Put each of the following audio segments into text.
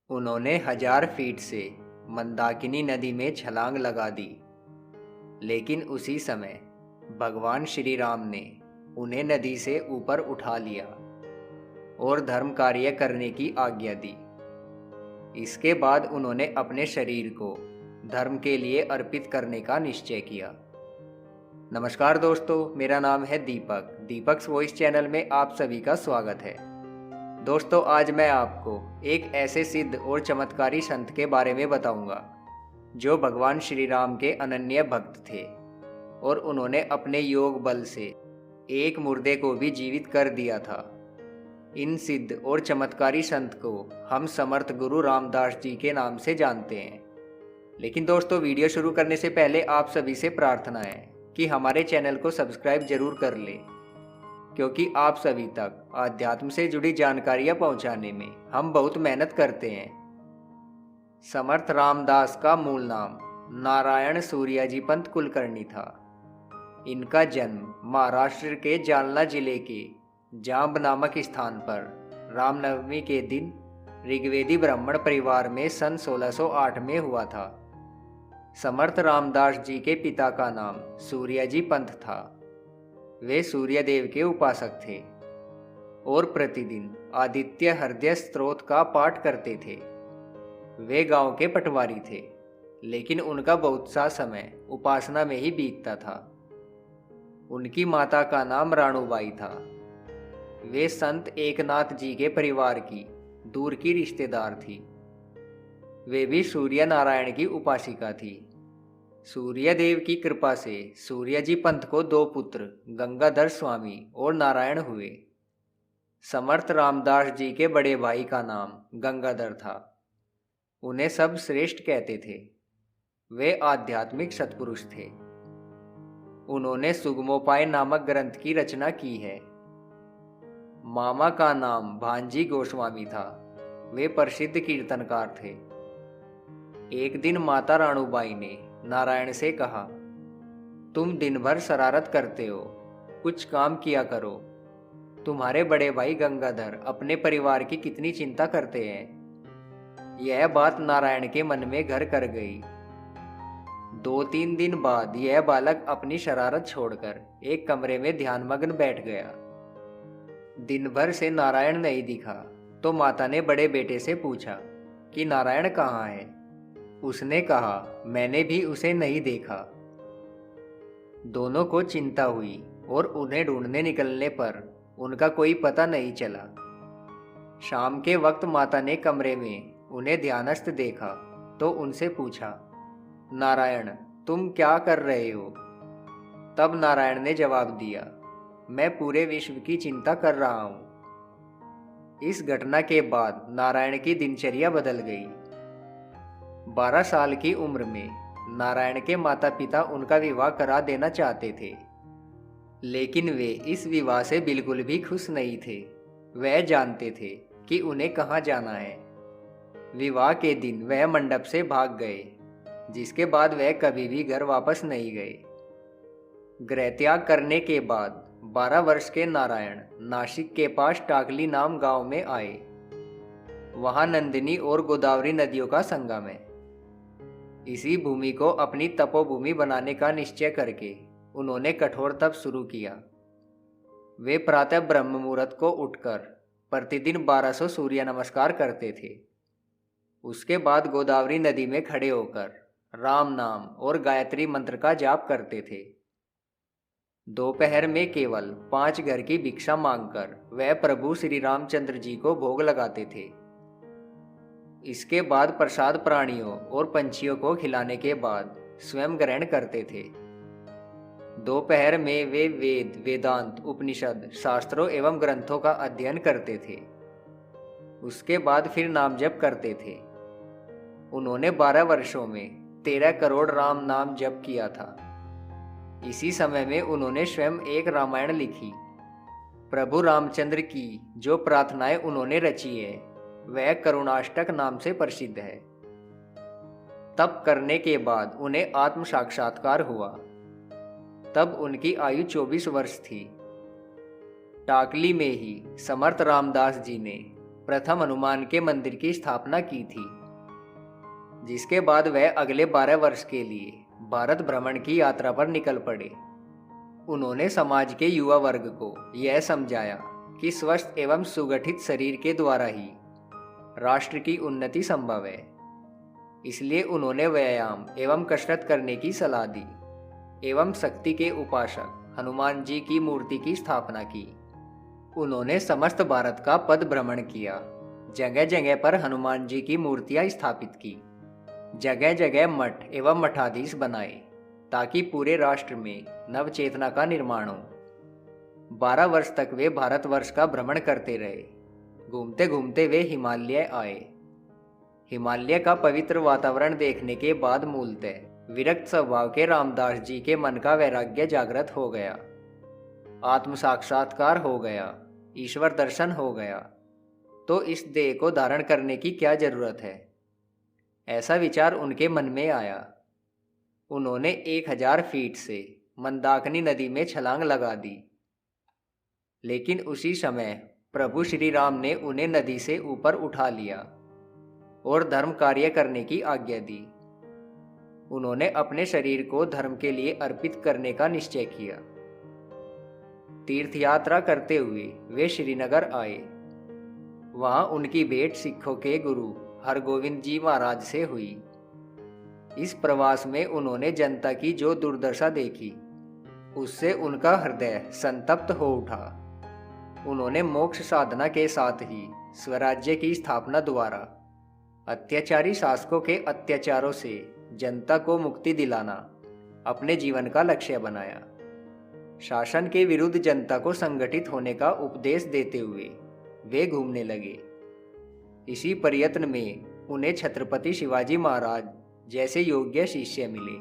उन्होंने 1000 फीट से मंदाकिनी नदी में छलांग लगा दी, लेकिन उसी समय भगवान श्री राम ने उन्हें नदी से ऊपर उठा लिया और धर्म कार्य करने की आज्ञा दी। इसके बाद उन्होंने अपने शरीर को धर्म के लिए अर्पित करने का निश्चय किया। नमस्कार दोस्तों, मेरा नाम है दीपक। दीपक्स वॉइस चैनल में आप सभी का स्वागत है। दोस्तों, आज मैं आपको एक ऐसे सिद्ध और चमत्कारी संत के बारे में बताऊंगा जो भगवान श्री राम के अनन्य भक्त थे और उन्होंने अपने योग बल से एक मुर्दे को भी जीवित कर दिया था। इन सिद्ध और चमत्कारी संत को हम समर्थ गुरु रामदास जी के नाम से जानते हैं। लेकिन दोस्तों, वीडियो शुरू करने से पहले आप सभी से प्रार्थना है कि हमारे चैनल को सब्सक्राइब जरूर कर लें, क्योंकि आप सभी तक आध्यात्म से जुड़ी जानकारियां पहुंचाने में हम बहुत मेहनत करते हैं। समर्थ रामदास का मूल नाम नारायण सूर्याजी पंत कुलकर्णी था। इनका जन्म महाराष्ट्र के जालना जिले के जांब नामक स्थान पर रामनवमी के दिन ऋग्वेदी ब्राह्मण परिवार में सन 1608 में हुआ था। समर्थ रामदास जी के पिता का नाम सूर्याजी पंत था। वे सूर्यदेव के उपासक थे और प्रतिदिन आदित्य हृदय स्तोत्र का पाठ करते थे। वे गांव के पटवारी थे, लेकिन उनका बहुत सा समय उपासना में ही बीतता था। उनकी माता का नाम राणूबाई था। वे संत एकनाथ जी के परिवार की दूर की रिश्तेदार थी। वे भी सूर्य नारायण की उपासिका थी। सूर्यदेव की कृपा से सूर्यजी पंत को 2 पुत्र गंगाधर स्वामी और नारायण हुए। समर्थ रामदास जी के बड़े भाई का नाम गंगाधर था। उन्हें सब श्रेष्ठ कहते थे। वे आध्यात्मिक सत्पुरुष थे। उन्होंने सुगमोपाय नामक ग्रंथ की रचना की है। मामा का नाम भांजी गोस्वामी था। वे प्रसिद्ध कीर्तनकार थे। एक दिन माता राणूबाई ने नारायण से कहा, तुम दिन भर शरारत करते हो, कुछ काम किया करो। तुम्हारे बड़े भाई गंगाधर अपने परिवार की कितनी चिंता करते हैं। यह बात नारायण के मन में घर कर गई। 2-3 दिन बाद यह बालक अपनी शरारत छोड़कर एक कमरे में ध्यानमग्न बैठ गया। दिन भर से नारायण नहीं दिखा तो माता ने बड़े बेटे से पूछा कि नारायण कहाँ है। उसने कहा, मैंने भी उसे नहीं देखा। दोनों को चिंता हुई और उन्हें ढूंढने निकलने पर उनका कोई पता नहीं चला। शाम के वक्त माता ने कमरे में उन्हें ध्यानस्थ देखा तो उनसे पूछा, नारायण तुम क्या कर रहे हो। तब नारायण ने जवाब दिया, मैं पूरे विश्व की चिंता कर रहा हूं। इस घटना के बाद नारायण की दिनचर्या बदल गई। 12 साल की उम्र में नारायण के माता पिता उनका विवाह करा देना चाहते थे, लेकिन वे इस विवाह से बिल्कुल भी खुश नहीं थे। वह जानते थे कि उन्हें कहाँ जाना है। विवाह के दिन वह मंडप से भाग गए, जिसके बाद वह कभी भी घर वापस नहीं गए। गृहत्याग करने के बाद 12 वर्ष के नारायण नासिक के पास टाकली नाम गांव में आए। वहां नंदिनी और गोदावरी नदियों का संगम है। इसी भूमि को अपनी तपोभूमि बनाने का निश्चय करके उन्होंने कठोर तप शुरू किया। वे प्रातः ब्रह्म मुहूर्त को उठकर प्रतिदिन 1200 सूर्य नमस्कार करते थे। उसके बाद गोदावरी नदी में खड़े होकर राम नाम और गायत्री मंत्र का जाप करते थे। दोपहर में केवल 5 घर की भिक्षा मांगकर वह प्रभु श्री रामचंद्र जी को भोग लगाते थे। इसके बाद प्रसाद प्राणियों और पंछियों को खिलाने के बाद स्वयं ग्रहण करते थे। दोपहर में वे वेद, वेदांत, उपनिषद, शास्त्रों एवं ग्रंथों का अध्ययन करते थे। उसके बाद फिर नाम जप करते थे। उन्होंने 12 वर्षों में 13 करोड़ राम नाम जप किया था। इसी समय में उन्होंने स्वयं एक रामायण लिखी। प्रभु रामचंद्र की जो प्रार्थनाएं उन्होंने रची है वह करुणाष्टक नाम से प्रसिद्ध है। तप करने के बाद उन्हें आत्म साक्षात्कार हुआ। तब उनकी आयु 24 वर्ष थी। टाकली में ही समर्थ रामदास जी ने प्रथम हनुमान के मंदिर की स्थापना की थी, जिसके बाद वह अगले 12 वर्ष के लिए भारत भ्रमण की यात्रा पर निकल पड़े। उन्होंने समाज के युवा वर्ग को यह समझाया कि स्वस्थ एवं सुगठित शरीर के द्वारा ही राष्ट्र की उन्नति संभव है। इसलिए उन्होंने व्यायाम एवं कसरत करने की सलाह दी एवं शक्ति के उपासक हनुमान जी की मूर्ति की स्थापना की। उन्होंने समस्त भारत का पद भ्रमण किया, जगह जगह पर हनुमान जी की मूर्तियां स्थापित की, जगह जगह मठ एवं मठाधीश बनाए ताकि पूरे राष्ट्र में नव चेतना का निर्माण हो। 12 वर्ष तक वे भारतवर्ष का भ्रमण करते रहे। घूमते घूमते वे हिमालय आए। हिमालय का पवित्र वातावरण देखने के बाद मूलतः विरक्त स्वभाव के रामदास जी के मन का वैराग्य जागृत हो गया, आत्म साक्षात्कार हो गया, ईश्वर दर्शन हो गया। तो इस देह को धारण करने की क्या जरूरत है, ऐसा विचार उनके मन में आया। उन्होंने 1000 फीट से मंदाकिनी नदी में छलांग लगा दी। लेकिन उसी समय प्रभु श्री राम ने उन्हें नदी से ऊपर उठा लिया और धर्म कार्य करने की आज्ञा दी। उन्होंने अपने शरीर को धर्म के लिए अर्पित करने का निश्चय किया। तीर्थ यात्रा करते हुए वे श्रीनगर आए। वहां उनकी भेंट सिखों के गुरु हरगोविंद जी महाराज से हुई। इस प्रवास में उन्होंने जनता की जो दुर्दशा देखी, उससे उनका हृदय संतप्त हो उठा। उन्होंने मोक्ष साधना के साथ ही स्वराज्य की स्थापना द्वारा अत्याचारी शासकों के अत्याचारों से जनता को मुक्ति दिलाना अपने जीवन का लक्ष्य बनाया। शासन के विरुद्ध जनता को संगठित होने का उपदेश देते हुए वे घूमने लगे। इसी प्रयत्न में उन्हें छत्रपति शिवाजी महाराज जैसे योग्य शिष्य मिले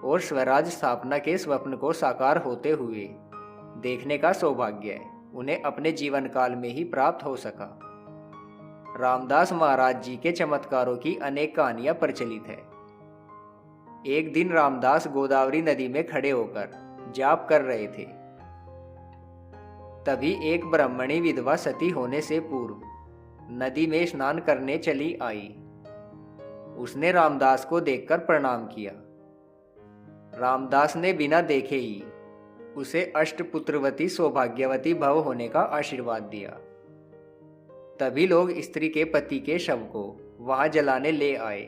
और स्वराज स्थापना के स्वप्न को साकार होते हुए देखने का सौभाग्य उन्हें अपने जीवन काल में ही प्राप्त हो सका। रामदास महाराज जी के चमत्कारों की अनेक कहानियां प्रचलित है। एक दिन रामदास गोदावरी नदी में खड़े होकर जाप कर रहे थे। तभी एक ब्राह्मणी विधवा सती होने से पूर्व नदी में स्नान करने चली आई। उसने रामदास को देखकर प्रणाम किया। रामदास ने बिना देखे ही उसे अष्टपुत्रवती सौभाग्यवती भव होने का आशीर्वाद दिया। तभी लोग स्त्री के पति के शव को वहां जलाने ले आए।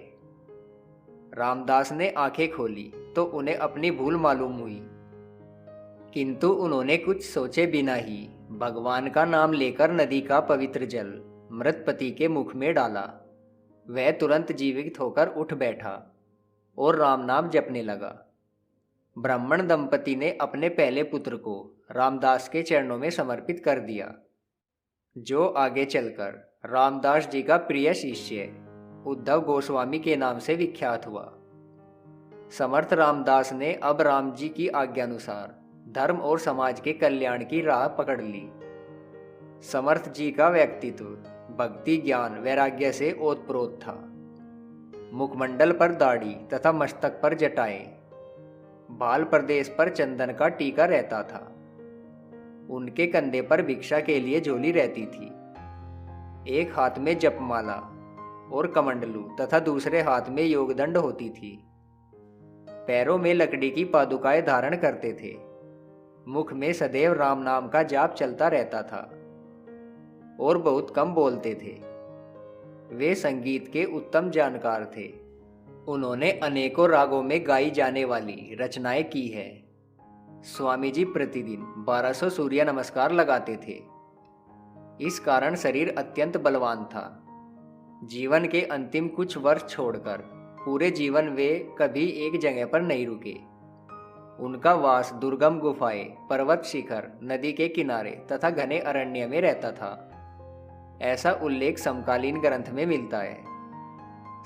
रामदास ने आंखें खोली तो उन्हें अपनी भूल मालूम हुई, किंतु उन्होंने कुछ सोचे बिना ही भगवान का नाम लेकर नदी का पवित्र जल मृत पति के मुख में डाला। वह तुरंत जीवित होकर उठ बैठा और राम नाम जपने लगा। ब्राह्मण दंपति ने अपने पहले पुत्र को रामदास के चरणों में समर्पित कर दिया, जो आगे चलकर रामदास जी का प्रिय शिष्य उद्धव गोस्वामी के नाम से विख्यात हुआ। समर्थ रामदास ने अब राम जी की आज्ञानुसार धर्म और समाज के कल्याण की राह पकड़ ली। समर्थ जी का व्यक्तित्व भक्ति, ज्ञान, वैराग्य से ओतप्रोत था। मुखमंडल पर दाढ़ी तथा मस्तक पर जटाएं, बाल प्रदेश पर चंदन का टीका रहता था। उनके कंधे पर भिक्षा के लिए झोली रहती थी। एक हाथ में जपमाला और कमंडलू तथा दूसरे हाथ में योगदंड होती थी। पैरों में लकड़ी की पादुकाएं धारण करते थे। मुख में सदैव राम नाम का जाप चलता रहता था और बहुत कम बोलते थे। वे संगीत के उत्तम जानकार थे। उन्होंने अनेकों रागों में गाई जाने वाली रचनाएं की है। स्वामी जी प्रतिदिन 1200 सूर्य नमस्कार लगाते थे। इस कारण शरीर अत्यंत बलवान था। जीवन के अंतिम कुछ वर्ष छोड़कर पूरे जीवन वे कभी एक जगह पर नहीं रुके। उनका वास दुर्गम गुफाएं, पर्वत शिखर, नदी के किनारे तथा घने अरण्य में रहता था। ऐसा उल्लेख समकालीन ग्रंथ में मिलता है।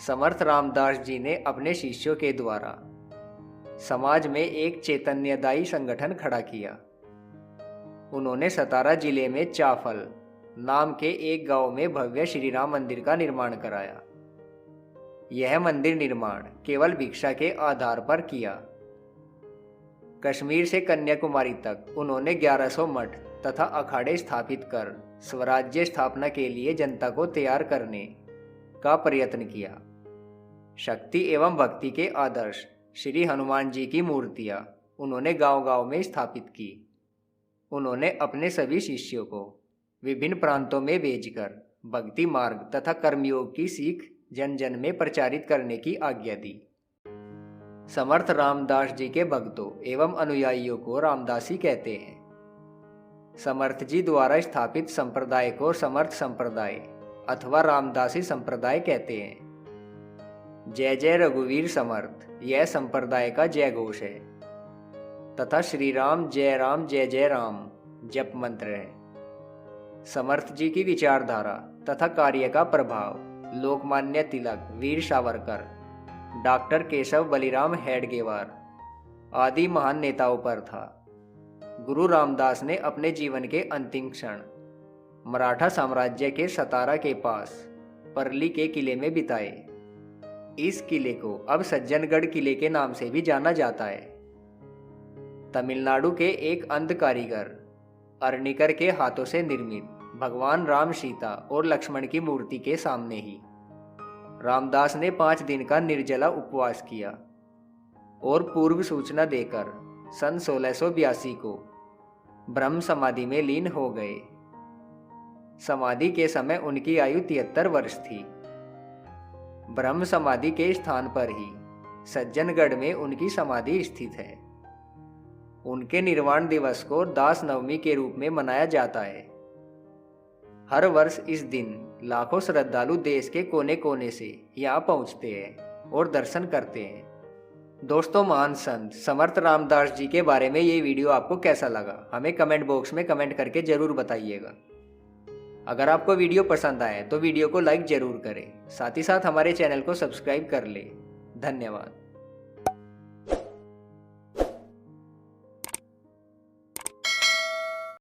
समर्थ रामदास जी ने अपने शिष्यों के द्वारा समाज में एक चैतन्यदायी संगठन खड़ा किया। उन्होंने सतारा जिले में चाफल नाम के एक गांव में भव्य श्री राम मंदिर का निर्माण कराया। यह मंदिर निर्माण केवल भिक्षा के आधार पर किया। कश्मीर से कन्याकुमारी तक उन्होंने 1100 मठ तथा अखाड़े स्थापित कर स्वराज्य स्थापना के लिए जनता को तैयार करने का प्रयत्न किया। शक्ति एवं भक्ति के आदर्श श्री हनुमान जी की मूर्तियाँ उन्होंने गांव-गांव में स्थापित की। उन्होंने अपने सभी शिष्यों को विभिन्न प्रांतों में भेजकर भक्ति मार्ग तथा कर्मयोग की सीख जन जन में प्रचारित करने की आज्ञा दी। समर्थ रामदास जी के भक्तों एवं अनुयायियों को रामदासी कहते हैं। समर्थ जी द्वारा स्थापित संप्रदाय को समर्थ संप्रदाय अथवा रामदासी संप्रदाय कहते हैं। जय जय रघुवीर समर्थ यह संप्रदाय का जय घोष है तथा श्री राम जय जय राम जप मंत्र है। समर्थ जी की विचारधारा तथा कार्य का प्रभाव लोकमान्य तिलक, वीर सावरकर, डॉक्टर केशव बलिराम हेडगेवार आदि महान नेताओं पर था। गुरु रामदास ने अपने जीवन के अंतिम क्षण मराठा साम्राज्य के सतारा के पास परली के किले में बिताए। इस किले को अब सज्जनगढ़ किले के नाम से भी जाना जाता है। तमिलनाडु के एक अंध कारीगर अर्निकर के हाथों से निर्मित भगवान राम, सीता और लक्ष्मण की मूर्ति के सामने ही रामदास ने 5 दिन का निर्जला उपवास किया और पूर्व सूचना देकर सन 1682 को ब्रह्म समाधि में लीन हो गए। समाधि के समय उनकी आयु 73 वर्ष थी। ब्रह्म समाधि के स्थान पर ही सज्जनगढ़ में उनकी समाधि स्थित है। उनके निर्वाण दिवस को दास नवमी के रूप में मनाया जाता है। हर वर्ष इस दिन लाखों श्रद्धालु देश के कोने कोने से यहाँ पहुँचते हैं और दर्शन करते हैं। दोस्तों, महान संत समर्थ रामदास जी के बारे में ये वीडियो आपको कैसा लगा हमें कमेंट बॉक्स में कमेंट करके ज़रूर बताइएगा। अगर आपको वीडियो पसंद आए तो वीडियो को लाइक ज़रूर करें, साथ ही साथ हमारे चैनल को सब्सक्राइब कर लें। धन्यवाद।